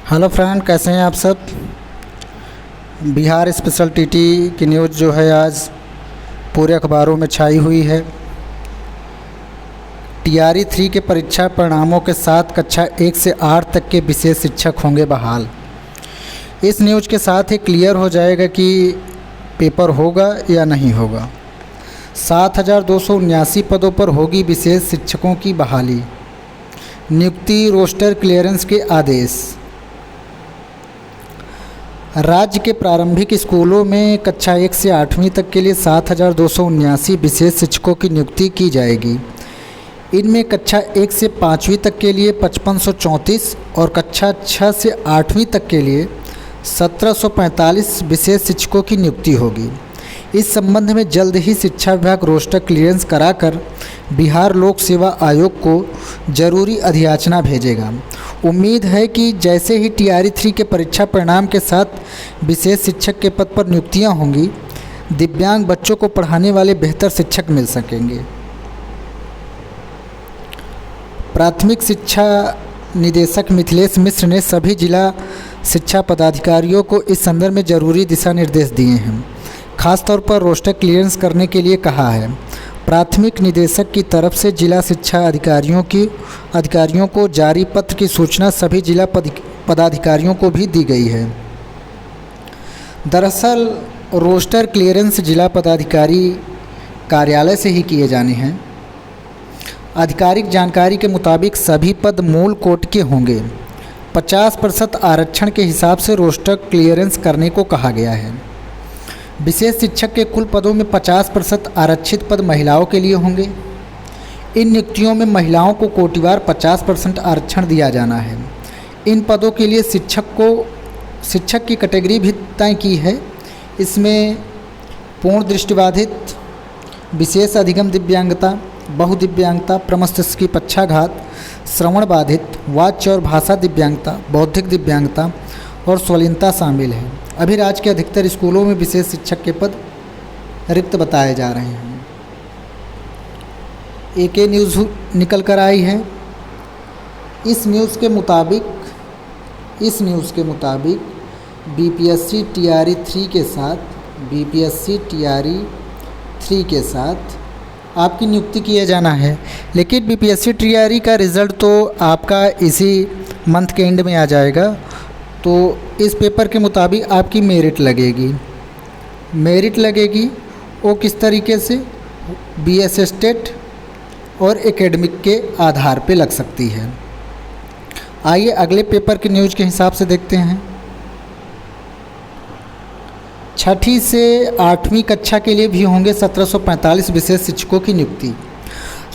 Hello friend, कैसे हैं आप सब। बिहार स्पेशल टीटी की न्यूज़ जो है आज पूरे अखबारों में छाई हुई है। टीआरई 3 के परीक्षा परिणामों के साथ कक्षा 1 से 8 तक के विशेष शिक्षक होंगे बहाल। इस न्यूज़ के साथ ही क्लियर हो जाएगा कि पेपर होगा या नहीं होगा। 7,279 पदों पर होगी विशेष शिक्षकों की बहाली। नियुक्ति रोस्टर क्लियरेंस के आदेश। राज्य के प्रारंभिक स्कूलों में कक्षा 1 से 8वीं तक के लिए 7,279 विशेष शिक्षकों की नियुक्ति की जाएगी। इनमें कक्षा 1 से 5वीं तक के लिए 5,534 और कक्षा 6 से 8वीं तक के लिए 1,745 विशेष शिक्षकों की नियुक्ति होगी। इस संबंध में जल्द ही शिक्षा विभाग रोस्टर क्लियरेंस कराकर बिहार लोक सेवा आयोग को जरूरी अधियाचना भेजेगा। उम्मीद है कि जैसे ही टीआरई 3 के परीक्षा परिणाम के साथ विशेष शिक्षक के पद पर नियुक्तियां होंगी, दिव्यांग बच्चों को पढ़ाने वाले बेहतर शिक्षक मिल सकेंगे। प्राथमिक शिक्षा निदेशक मिथिलेश मिश्र ने सभी जिला शिक्षा पदाधिकारियों को इस संदर्भ में जरूरी दिशा निर्देश दिए हैं। खासतौर पर रोस्टर क्लियरेंस करने के लिए कहा है। प्राथमिक निदेशक की तरफ से जिला शिक्षा अधिकारियों को जारी पत्र की सूचना सभी जिला पदाधिकारियों को भी दी गई है। दरअसल रोस्टर क्लियरेंस जिला पदाधिकारी कार्यालय से ही किए जाने हैं। आधिकारिक जानकारी के मुताबिक सभी पद मूल कोट के होंगे। 50% आरक्षण के हिसाब से रोस्टर क्लियरेंस करने को कहा गया है। विशेष शिक्षक के कुल पदों में 50% आरक्षित पद महिलाओं के लिए होंगे। इन नियुक्तियों में महिलाओं को कोटिवार 50% आरक्षण दिया जाना है। इन पदों के लिए शिक्षक की कैटेगरी भी तय की है। इसमें पूर्ण दृष्टिबाधित, विशेष अधिगम दिव्यांगता, बहुदिव्यांगता, प्रमस्तिष्क की पक्षाघात, श्रवण बाधित, वाच्य और भाषा दिव्यांगता, बौद्धिक दिव्यांगता और स्वलीनता शामिल है। अभी राज्य के अधिकतर स्कूलों में विशेष शिक्षक के पद रिक्त बताए जा रहे हैं। एक न्यूज़ निकल कर आई है। इस न्यूज़ के मुताबिक बीपीएससी टीआरई 3 के साथ आपकी नियुक्ति किया जाना है। लेकिन बीपीएससी टीआरई का रिज़ल्ट तो आपका इसी मंथ के एंड में आ जाएगा। तो इस पेपर के मुताबिक आपकी मेरिट लगेगी। वो किस तरीके से? बीएस स्टेट और एकेडमिक के आधार पे लग सकती है। आइए अगले पेपर के न्यूज़ के हिसाब से देखते हैं। 6ठी से 8वीं कक्षा के लिए भी होंगे 1,745 विशेष शिक्षकों की नियुक्ति।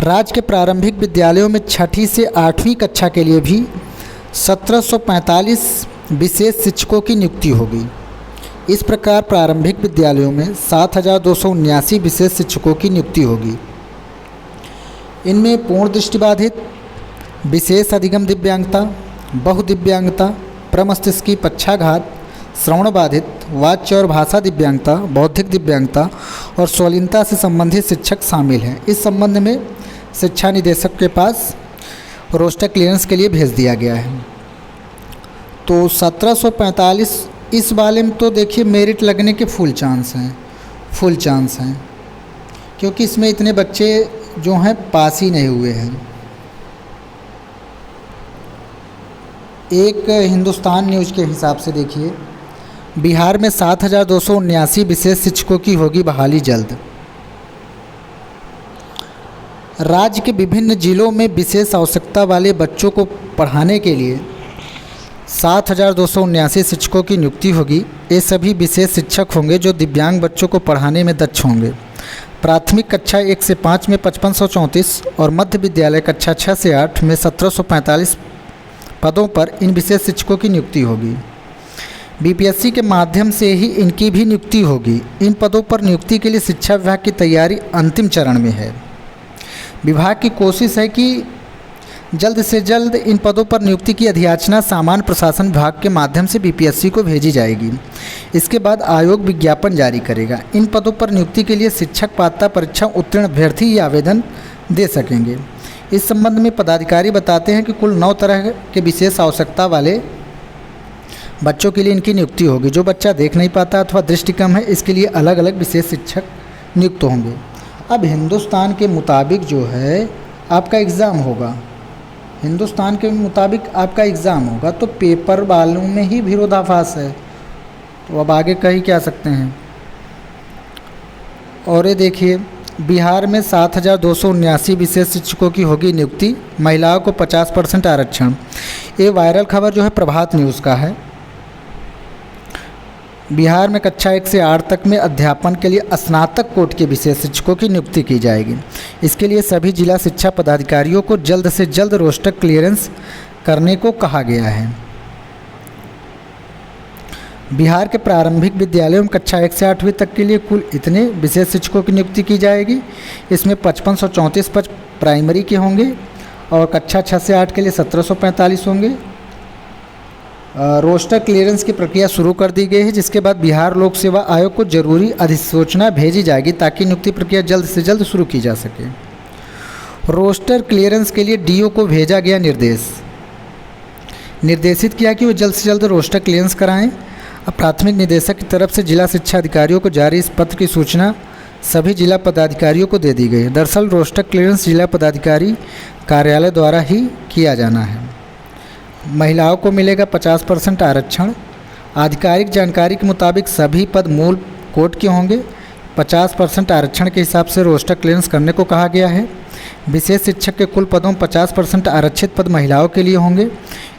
राज्य के प्रारंभिक विद्यालयों में 6ठी से 8वीं कक्षा के लिए भी 1,745 विशेष शिक्षकों की नियुक्ति होगी। इस प्रकार प्रारंभिक विद्यालयों में 7,279 विशेष शिक्षकों की नियुक्ति होगी। इनमें पूर्ण दृष्टिबाधित, विशेष अधिगम दिव्यांगता, बहुदिव्यांगता, प्रमस्तिष्क की पक्षाघात, श्रवण बाधित, वाच्य और भाषा दिव्यांगता, बौद्धिक दिव्यांगता और स्वलीनता से संबंधित शिक्षक शामिल हैं। इस संबंध में शिक्षा निदेशक के पास रोस्टर क्लियरेंस के लिए भेज दिया गया है। तो 1,745 इस वाले में तो देखिए मेरिट लगने के फुल चांस हैं, क्योंकि इसमें इतने बच्चे जो हैं पास ही नहीं हुए हैं। एक हिंदुस्तान न्यूज़ के हिसाब से देखिए, बिहार में 7,279 विशेष शिक्षकों की होगी बहाली जल्द। राज्य के विभिन्न जिलों में विशेष आवश्यकता वाले बच्चों को पढ़ाने के लिए 7,279 शिक्षकों की नियुक्ति होगी। ये सभी विशेष शिक्षक होंगे जो दिव्यांग बच्चों को पढ़ाने में दक्ष होंगे। प्राथमिक कक्षा 1 से 5 में 5,534 और मध्य विद्यालय कक्षा 6 से 8 में 1,745 पदों पर इन विशेष शिक्षकों की नियुक्ति होगी। बीपीएससी के माध्यम से ही इनकी भी नियुक्ति होगी। इन पदों पर नियुक्ति के लिए शिक्षा विभाग की तैयारी अंतिम चरण में है। विभाग की कोशिश है कि जल्द से जल्द इन पदों पर नियुक्ति की अधियाचना सामान्य प्रशासन विभाग के माध्यम से बीपीएससी को भेजी जाएगी। इसके बाद आयोग विज्ञापन जारी करेगा। इन पदों पर नियुक्ति के लिए शिक्षक पात्रता परीक्षा उत्तीर्ण अभ्यर्थी ही आवेदन दे सकेंगे। इस संबंध में पदाधिकारी बताते हैं कि कुल 9 तरह के विशेष आवश्यकता वाले बच्चों के लिए इनकी नियुक्ति होगी। जो बच्चा देख नहीं पाता अथवा दृष्टि कम है, इसके लिए अलग अलग विशेष शिक्षक नियुक्त होंगे। अब हिंदुस्तान के मुताबिक जो है आपका एग्ज़ाम होगा, हिंदुस्तान के मुताबिक आपका एग्ज़ाम होगा, तो पेपर वालों में ही विरोधाभास है। तो अब आगे कह क्या सकते हैं। और ये देखिए, बिहार में 7,279 विशेष शिक्षकों की होगी नियुक्ति, महिलाओं को 50% आरक्षण। ये वायरल खबर जो है प्रभात न्यूज़ का है। बिहार में कक्षा 1 से 8 तक में अध्यापन के लिए स्नातक कोटि के विशेष शिक्षकों की नियुक्ति की जाएगी। इसके लिए सभी जिला शिक्षा पदाधिकारियों को जल्द से जल्द रोस्टर क्लियरेंस करने को कहा गया है। बिहार के प्रारंभिक विद्यालयों में कक्षा 1 से 8वीं तक के लिए कुल इतने विशेष शिक्षकों की नियुक्ति की जाएगी। इसमें 5534 पद प्राइमरी के होंगे और कक्षा 6 से 8 के लिए 1745 होंगे। रोस्टर क्लियरेंस की प्रक्रिया शुरू कर दी गई है, जिसके बाद बिहार लोक सेवा आयोग को जरूरी अधिसूचना भेजी जाएगी ताकि नियुक्ति प्रक्रिया जल्द से जल्द शुरू की जा सके। रोस्टर क्लियरेंस के लिए डीओ को भेजा गया निर्देशित किया कि वो जल्द से जल्द रोस्टर क्लियरेंस कराएं। अब प्राथमिक निदेशक की तरफ से जिला शिक्षा अधिकारियों को जारी इस पत्र की सूचना सभी जिला पदाधिकारियों को दे दी गई है। दरअसल रोस्टर क्लियरेंस जिला पदाधिकारी कार्यालय द्वारा ही किया जाना है। महिलाओं को मिलेगा 50% आरक्षण। आधिकारिक जानकारी के मुताबिक सभी पद मूल कोट के होंगे। 50% आरक्षण के हिसाब से रोस्टर क्लियरेंस करने को कहा गया है। विशेष शिक्षक के कुल पदों में 50% आरक्षित पद महिलाओं के लिए होंगे।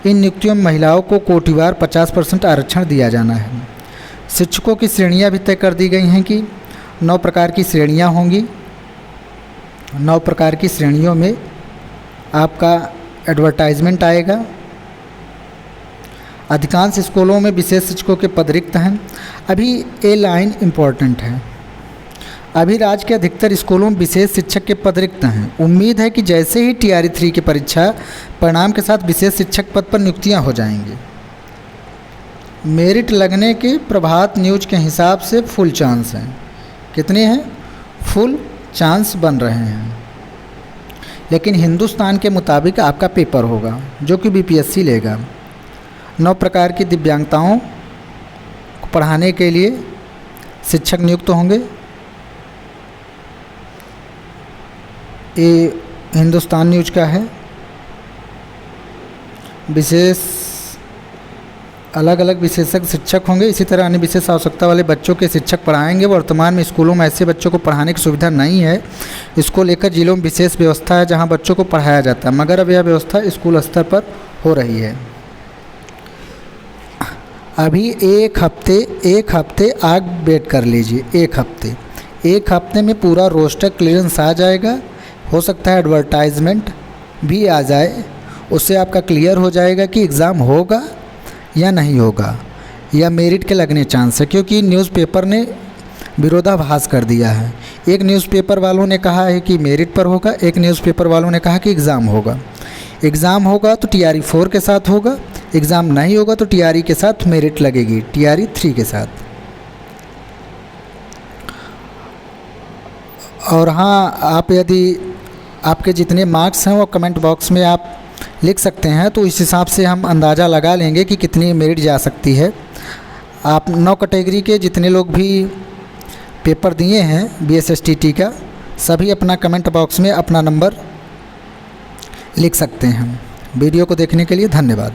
इन नियुक्तियों में महिलाओं को कोटिवार 50% आरक्षण दिया जाना है। शिक्षकों की श्रेणियां भी तय कर दी गई हैं कि 9 प्रकार की श्रेणियां होंगी। 9 प्रकार की श्रेणियों में आपका एडवर्टाइजमेंट आएगा। अधिकांश स्कूलों में विशेष शिक्षकों के पद रिक्त हैं। अभी ये लाइन इम्पॉर्टेंट है। अभी राज्य के अधिकतर स्कूलों में विशेष शिक्षक के पद रिक्त हैं। उम्मीद है कि जैसे ही TRE 3 की परीक्षा परिणाम के साथ विशेष शिक्षक पद पर नियुक्तियां हो जाएंगी। मेरिट लगने के प्रभात न्यूज के हिसाब से फुल चांस हैं। कितने हैं? फुल चांस बन रहे हैं। लेकिन हिंदुस्तान के मुताबिक आपका पेपर होगा जो कि BPSC लेगा। 9 प्रकार की दिव्यांगताओं को पढ़ाने के लिए शिक्षक नियुक्त होंगे। ये हिंदुस्तान न्यूज़ का है। विशेष अलग अलग विशेषज्ञ शिक्षक होंगे। इसी तरह अन्य विशेष आवश्यकता वाले बच्चों के शिक्षक पढ़ाएंगे। वर्तमान में स्कूलों में ऐसे बच्चों को पढ़ाने की सुविधा नहीं है। इसको लेकर जिलों में विशेष व्यवस्था है जहां बच्चों को पढ़ाया जाता है, मगर अब यह व्यवस्था स्कूल स्तर पर हो रही है। अभी एक हफ्ते आग वेट कर लीजिए। एक हफ्ते में पूरा रोस्टर क्लियरेंस आ जाएगा। हो सकता है एडवर्टाइजमेंट भी आ जाए, उससे आपका क्लियर हो जाएगा कि एग्ज़ाम होगा या नहीं होगा या मेरिट के लगने चांस है। क्योंकि न्यूज़पेपर ने विरोधाभास कर दिया है। एक न्यूज़पेपर वालों ने कहा है कि मेरिट पर होगा, एक न्यूज़पेपर वालों ने कहा कि एग्ज़ाम होगा। एग्ज़ाम होगा तो TRE 4 के साथ होगा, एग्ज़ाम नहीं होगा तो TRE के साथ मेरिट लगेगी, TRE 3 के साथ। और हाँ, आप यदि आपके जितने मार्क्स हैं वो कमेंट बॉक्स में आप लिख सकते हैं, तो इस हिसाब से हम अंदाज़ा लगा लेंगे कि कितनी मेरिट जा सकती है। आप 9 कैटेगरी के जितने लोग भी पेपर दिए हैं BSSTT का, सभी अपना कमेंट बॉक्स में अपना नंबर लिख सकते हैं। वीडियो को देखने के लिए धन्यवाद।